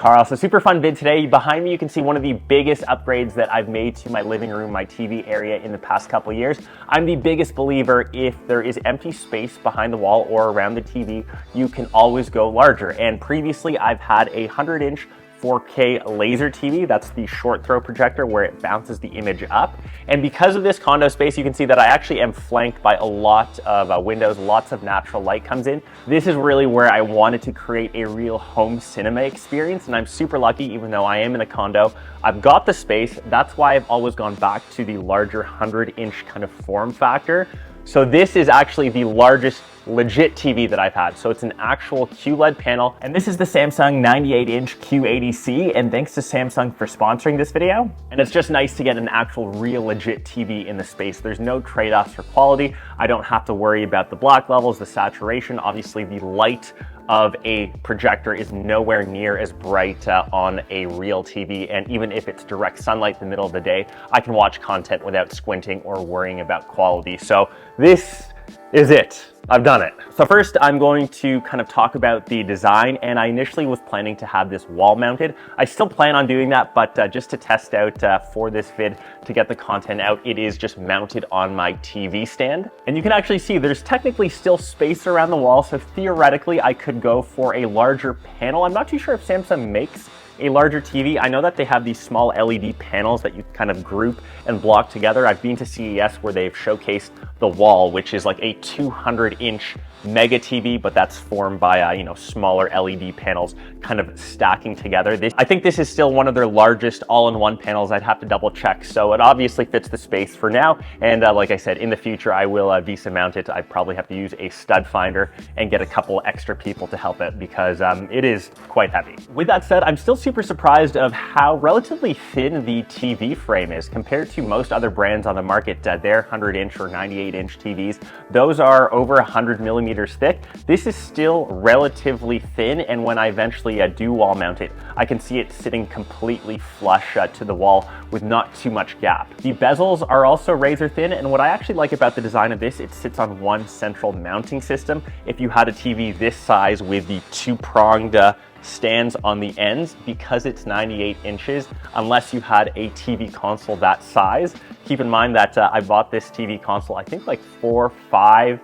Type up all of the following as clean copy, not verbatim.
Karl. So super fun vid today. Behind me you can see one of the biggest upgrades that I've made to my living room, my TV area in the past couple years. I'm the biggest believer if there is empty space behind the wall or around the TV, you can always go larger. And previously I've had a 100-inch 4K laser TV. That's the short throw projector where it bounces the image up. And because of this condo space, you can see that I actually am flanked by a lot of windows, lots of natural light comes in. This is really where I wanted to create a real home cinema experience. And I'm super lucky, even though I am in a condo, I've got the space. That's why I've always gone back to the larger 100-inch kind of form factor. So this is actually the largest legit TV that I've had. So it's an actual QLED panel. And this is the Samsung 98-inch Q80C. And thanks to Samsung for sponsoring this video. And it's just nice to get an actual real legit TV in the space. There's no trade-offs for quality. I don't have to worry about the black levels, the saturation. Obviously the light of a projector is nowhere near as bright on a real TV. And even if it's direct sunlight in the middle of the day, I can watch content without squinting or worrying about quality. So this is it. I've done it. So first I'm going to kind of talk about the design, and I initially was planning to have this wall mounted. I still plan on doing that, but just to test out for this vid, to get the content out, it is just mounted on my TV stand. And you can actually see there's technically still space around the wall, so theoretically I could go for a larger panel. I'm not too sure if Samsung makes a larger TV. I know that they have these small LED panels that you kind of group and block together. I've been to CES where they've showcased the wall, which is like a 200-inch mega TV, but that's formed by smaller LED panels kind of stacking together. I think this is still one of their largest all-in-one panels. I'd have to double check. So it obviously fits the space for now. And like I said, in the future, I will VESA mount it. I probably have to use a stud finder and get a couple extra people to help it because it is quite heavy. With that said, I'm still super surprised of how relatively thin the TV frame is compared to most other brands on the market. Their 100-inch or 98-inch TVs, those are over 100 millimeters thick. This is still relatively thin, and when I eventually do wall mount it, I can see it sitting completely flush to the wall with not too much gap. The bezels are also razor thin, and what I actually like about the design of this, it sits on one central mounting system. If you had a TV this size with the two-pronged stands on the ends, because it's 98 inches, unless you had a TV console that size. Keep in mind that I bought this TV console, I think like 4, 5,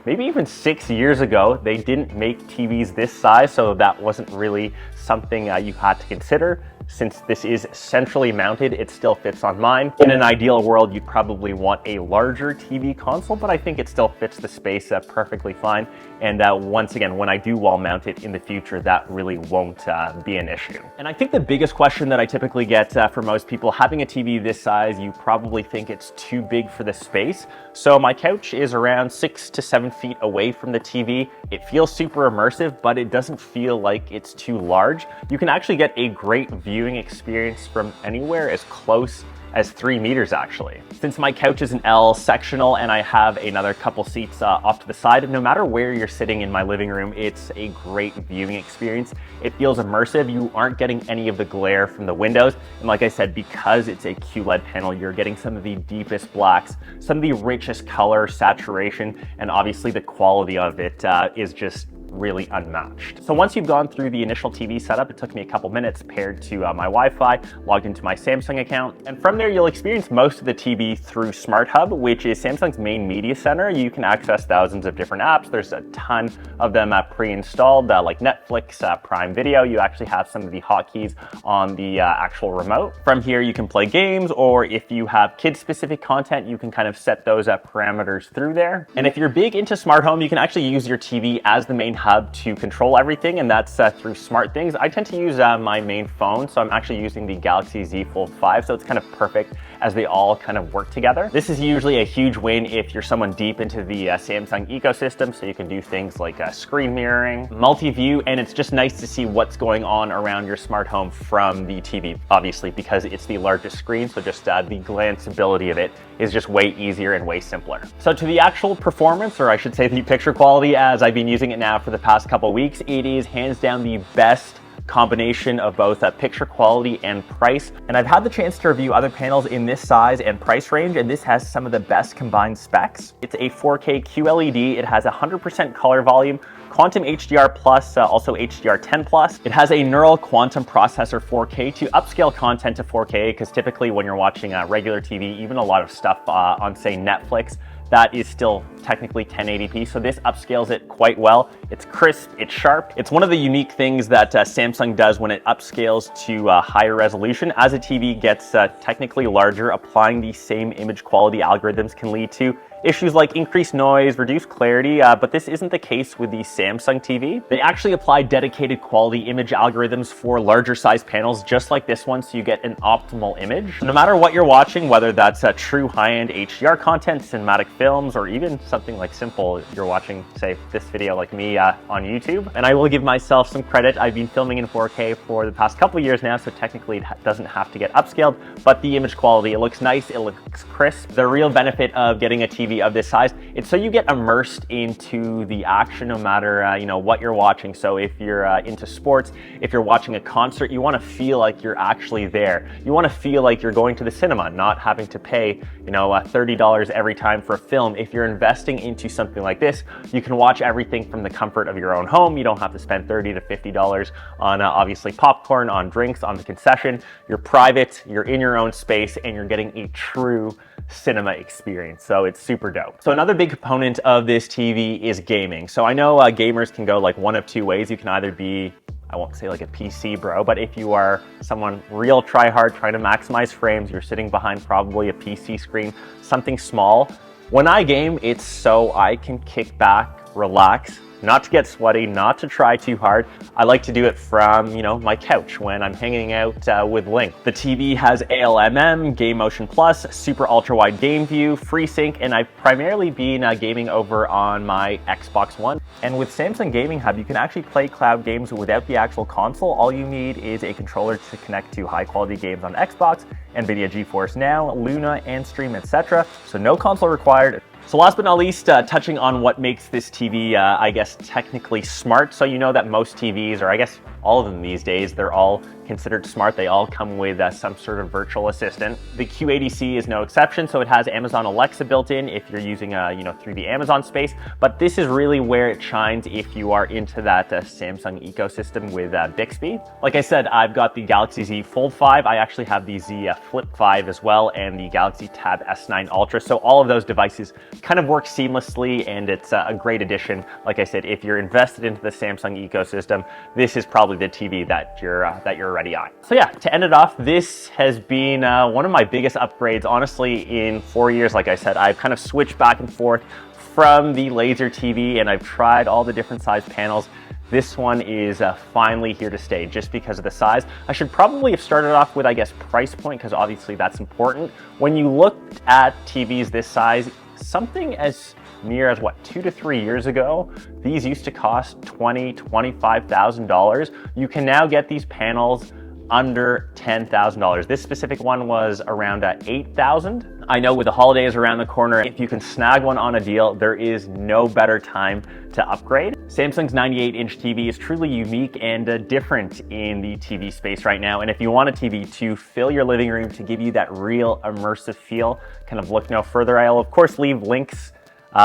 maybe even 6 years ago. They didn't make TVs this size, so that wasn't really something you had to consider. Since this is centrally mounted, it still fits on mine. In an ideal world, you'd probably want a larger TV console, but I think it still fits the space perfectly fine. And once again, when I do wall mount it in the future, that really won't be an issue. And I think the biggest question that I typically get for most people, having a TV this size, you probably think it's too big for the space. So my couch is around 6 to 7 feet away from the TV. It feels super immersive, but it doesn't feel like it's too large. You can actually get a great viewing experience from anywhere as close as 3 meters actually. Since my couch is an L sectional and I have another couple seats off to the side, no matter where you're sitting in my living room, it's a great viewing experience. It feels immersive. You aren't getting any of the glare from the windows. And like I said, because it's a QLED panel, you're getting some of the deepest blacks, some of the richest color, saturation, and obviously the quality of it is just really unmatched. So once you've gone through the initial TV setup, it took me a couple minutes paired to my Wi-Fi, logged into my Samsung account, and from there you'll experience most of the TV through Smart Hub, which is Samsung's main media center. You can access thousands of different apps. There's a ton of them pre-installed, like Netflix, Prime Video. You actually have some of the hotkeys on the actual remote. From here you can play games, or if you have kid-specific content, you can kind of set those parameters through there. And if you're big into smart home, you can actually use your TV as the main hub to control everything, and that's through smart things. I tend to use my main phone, so I'm actually using the Galaxy Z Fold 5, so it's kind of perfect as they all kind of work together. This is usually a huge win if you're someone deep into the Samsung ecosystem, so you can do things like screen mirroring, multi-view, and it's just nice to see what's going on around your smart home from the TV, obviously, because it's the largest screen, so just the glanceability of it is just way easier and way simpler. So to the actual performance, or I should say the picture quality, as I've been using it now for the past couple weeks, it is hands down the best combination of both picture quality and price. And I've had the chance to review other panels in this size and price range, and this has some of the best combined specs. It's a 4K QLED. It has 100% color volume, Quantum HDR Plus, also HDR10 Plus. It has a neural quantum processor 4K to upscale content to 4K, because typically when you're watching regular TV, even a lot of stuff on say Netflix, that is still technically 1080p, so this upscales it quite well. It's crisp, it's sharp. It's one of the unique things that Samsung does when it upscales to higher resolution. As a TV gets technically larger, applying the same image quality algorithms can lead to issues like increased noise, reduced clarity, but this isn't the case with the Samsung TV. They actually apply dedicated quality image algorithms for larger size panels, just like this one, so you get an optimal image. No matter what you're watching, whether that's true high-end HDR content, cinematic films, or even something like simple, you're watching, say, this video like me on YouTube. And I will give myself some credit. I've been filming in 4K for the past couple of years now, so technically it doesn't have to get upscaled, but the image quality, it looks nice, it looks crisp. The real benefit of getting a TV of this size, it's so you get immersed into the action no matter you know, what you're watching. So if you're into sports, if you're watching a concert, you want to feel like you're actually there. You want to feel like you're going to the cinema, not having to pay, you know, $30 every time for a film. If you're investing into something like this, you can watch everything from the comfort of your own home. You don't have to spend $30 to $50 on obviously popcorn, on drinks, on the concession. You're private, you're in your own space, and you're getting a true cinema experience. So it's super dope. So another big component of this TV is gaming. So I know gamers can go like one of two ways. You can either be, I won't say like a PC bro, but if you are someone real try hard trying to maximize frames, you're sitting behind probably a PC screen, something small. When I game, it's so I can kick back, relax, not to get sweaty, not to try too hard. I like to do it from, you know, my couch when I'm hanging out with Link. The TV has ALMM, Game Motion Plus, Super Ultra Wide Game View, FreeSync, and I've primarily been gaming over on my Xbox One. And with Samsung Gaming Hub, you can actually play cloud games without the actual console. All you need is a controller to connect to high quality games on Xbox, NVIDIA GeForce Now, Luna, and Stream, etc. So no console required. So last but not least, touching on what makes this TV, I guess, technically smart. So you know that most TVs, or I guess all of them these days, they're all considered smart. They all come with some sort of virtual assistant. The Q80C is no exception. So it has Amazon Alexa built in if you're using, you know, through the Amazon space. But this is really where it shines if you are into that Samsung ecosystem with Bixby. Like I said, I've got the Galaxy Z Fold 5. I actually have the Z Flip 5 as well, and the Galaxy Tab S9 Ultra. So all of those devices kind of work seamlessly, and it's a great addition. Like I said, if you're invested into the Samsung ecosystem, this is probably the TV that you're already on. So yeah, to end it off, this has been one of my biggest upgrades, honestly, in 4 years. Like I said, I've kind of switched back and forth from the laser TV, and I've tried all the different size panels. This one is finally here to stay just because of the size. I should probably have started off with, I guess, price point, because obviously that's important. When you looked at TVs this size, something as near as what, 2 to 3 years ago, these used to cost $20,000, $25,000. You can now get these panels under $10,000. This specific one was around $8,000. I know with the holidays around the corner, if you can snag one on a deal, there is no better time to upgrade. Samsung's 98-inch TV is truly unique and different in the TV space right now. And if you want a TV to fill your living room, to give you that real immersive feel, kind of look no further. I'll of course leave links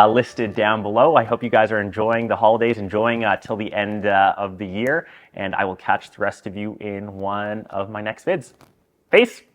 listed down below. I hope you guys are enjoying the holidays, enjoying till the end of the year, and I will catch the rest of you in one of my next vids. Peace!